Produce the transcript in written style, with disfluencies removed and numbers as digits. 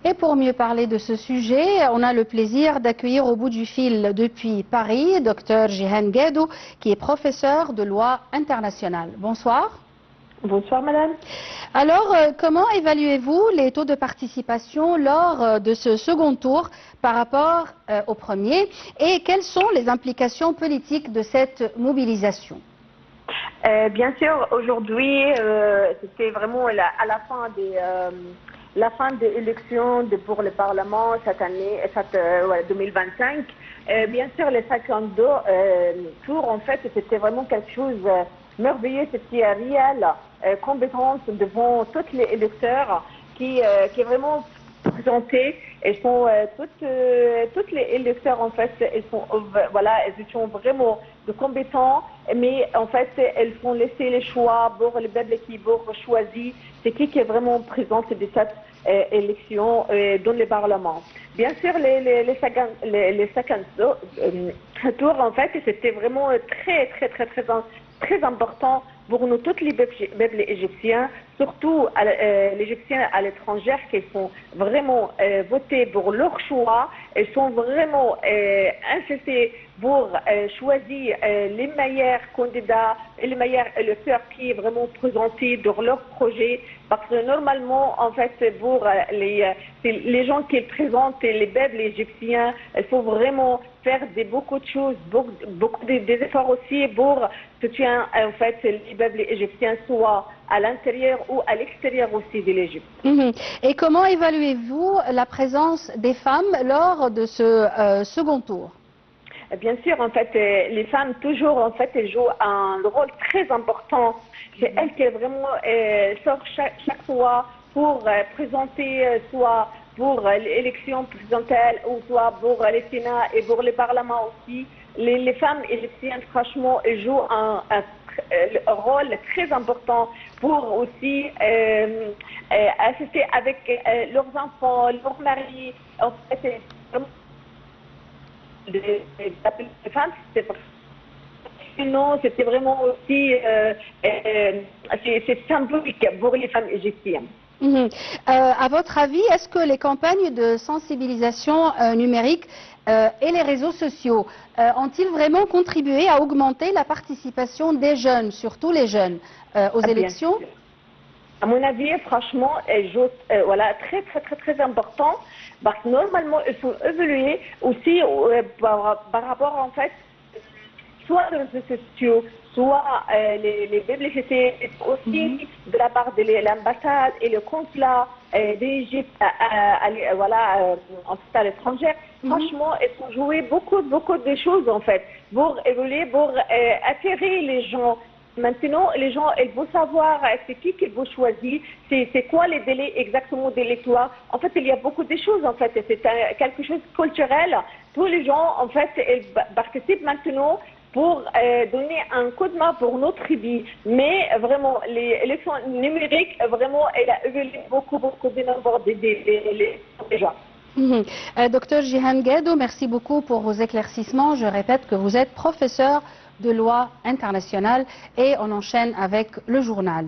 Et pour mieux parler de ce sujet, on a le plaisir d'accueillir au bout du fil depuis Paris, Dr Jihan Guedou, qui est professeur de loi internationale. Bonsoir. Bonsoir madame. Alors, comment évaluez-vous les taux de participation lors de ce second tour par rapport au premier et quelles sont les implications politiques de cette mobilisation? Bien sûr, aujourd'hui, c'était vraiment à la fin des élections pour le Parlement cette année, 2025. Bien sûr, les 52 tours, en fait, c'était vraiment quelque chose de merveilleux, c'était réel, compétence devant tous les électeurs qui est vraiment présenté. Elles sont toutes les électeurs en fait, elles sont vraiment de compétents, mais en fait elles font laisser les choix pour le peuple qui choisit c'est qui est vraiment présent de cette élection dans le Parlement. Bien sûr, les 50 tours en fait, c'était vraiment très important pour nous tous les peuples égyptiens, surtout les Égyptiens à l'étranger qui font vraiment voter pour leur choix. Ils sont vraiment insistés pour choisir les meilleurs candidats et les meilleurs électeurs qui est vraiment présentés dans leur projet. Parce que normalement, en fait, pour les gens qui présentent les peuples égyptiens, il faut vraiment faire beaucoup de choses, beaucoup des efforts aussi pour soutenir en fait les peuples égyptiens, soit à l'intérieur ou à l'extérieur aussi de l'Égypte. Et comment évaluez-vous la présence des femmes lors de ce second tour? Bien sûr, en fait, les femmes toujours, en fait, elles jouent un rôle très important. C'est elles qui vraiment sortent chaque fois pour présenter, soit pour l'élection présidentielle ou soit pour le Sénat et pour le Parlement aussi. Les femmes égyptiennes, franchement, elles jouent un rôle très important pour aussi assister avec leurs enfants, leurs maris. En fait, les femmes, c'était vraiment aussi c'est symbolique pour les femmes égyptiennes. À votre avis, est-ce que les campagnes de sensibilisation numérique et les réseaux sociaux ont-ils vraiment contribué à augmenter la participation des jeunes, surtout les jeunes, aux élections? À mon avis, franchement, elles jouent très important parce que normalement, il faut évoluer aussi par rapport en fait, soit les réseaux sociaux, soit les publicités, aussi de la part de l'ambassade et le consulat d'Égypte à l'étranger. Franchement, elles ont joué beaucoup de choses en fait pour évoluer, pour attirer les gens. Maintenant, les gens, ils vont savoir c'est qui qu'ils vont choisir, c'est quoi les délais exactement d'électoire. En fait, il y a beaucoup de choses, en fait, c'est quelque chose de culturel. Tous les gens, en fait, ils participent maintenant pour donner un coup de main pour notre vie. Mais vraiment, les élections numériques, vraiment, elle a évolué beaucoup de nombre des gens. Docteur Jihan Guedou, merci beaucoup pour vos éclaircissements. Je répète que vous êtes professeur de loi internationale et on enchaîne avec le journal.